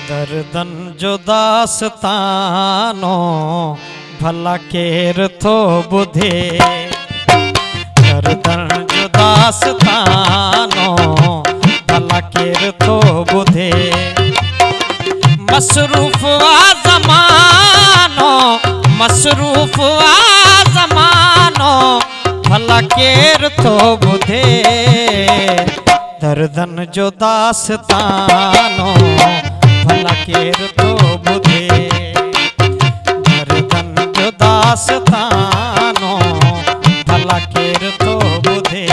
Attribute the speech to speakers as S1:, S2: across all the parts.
S1: दर्दन जो दास्तानो भला केर थो बुधे। दर्दन जो दास्तानो भला केर थो बुधे। मसरूफ आ ज़मानो, मसरूफ आ ज़मानो भला केर थो बुधे। दर्दन जो दास्तानो भला केर थो बुधे। दर्दन जो दास्तानो भला केर थो बुधे।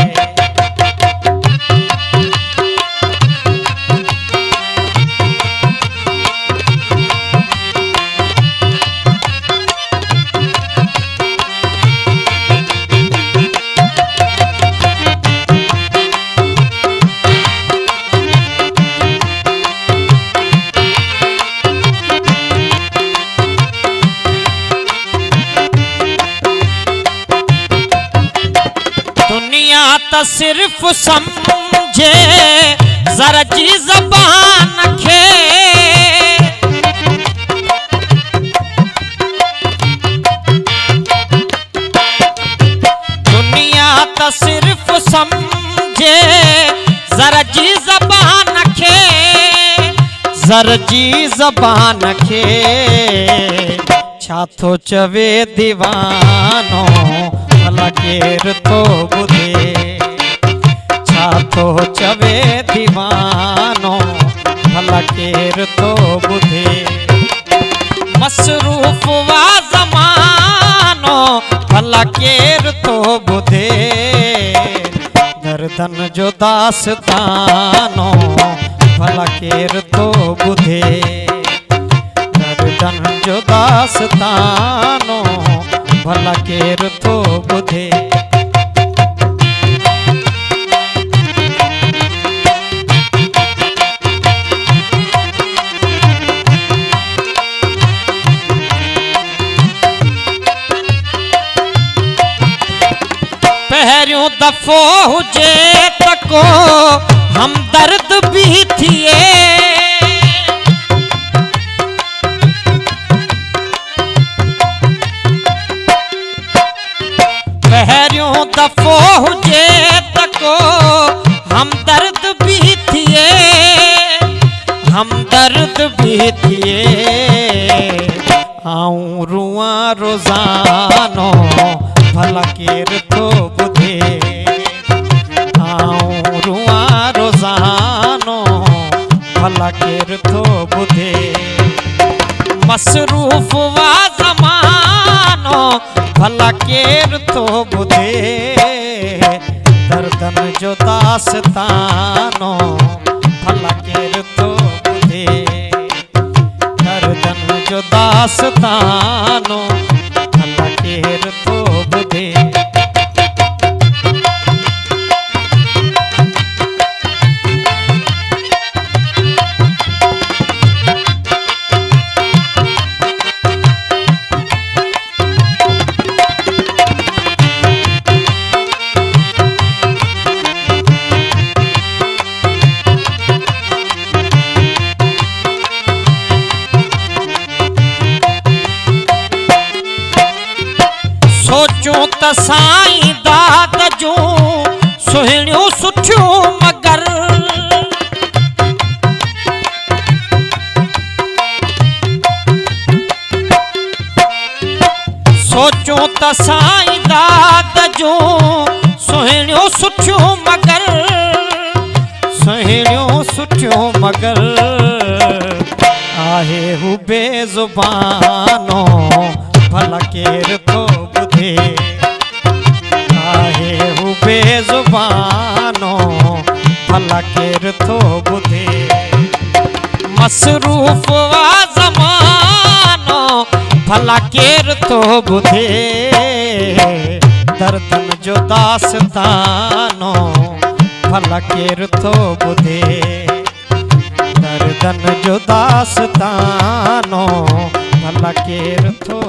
S1: दुनिया तो सिर्फ समझे जरा जी ज़बान खे। दुनिया तो सिर्फ समझे जरा जी ज़बान खे। जरा जी ज़बान खे छा थो चवे दीवानो भला केर थो बुधे। छा थो चवे दीवानो भला केर थो बुधे। मसरूफ वा ज़मानो भला केर थो बुधे। दर्दन जो दास्तानो भला केर थो बुधे। दर्दन जो दास्तानो भला केर थो बुधे। पहिरियों दफ़ो हुजे त को हमदर्द भी थिए। पहिरियों दफ़ो हुजे त को हमदर्द भी थिए। हमदर्द भी थिए। आऊं रुआं रोज़ानो भला केर थो बुधे। आऊं रुआं रोज़ानो भला केर थो बुधे। मसरूफ वा ज़मानो भला केर थो बुधे। दर्दन जो दास्तानो भला केर थो बुधे। दर्दन जो दास्तानो भला केर थो बुधे। सोचूं त साईं दाद जूं सुहिणियूं सुठियूं मगर। सोचूं त साईं दाद जूं सुहिणियूं सुठियूं मगर। सुहिणियूं सुठियूं मगर आहे हू बेज़ुबानो भला केर थो बुधे। आहे हू बेज़ुबानो भला केर थो बुधे। मसरूफ वा ज़मानो भला केर थो बुधे। दर्दन जो दास्तानो भला केर थो बुधे। दर्दन जो दास्तानो भला केर थो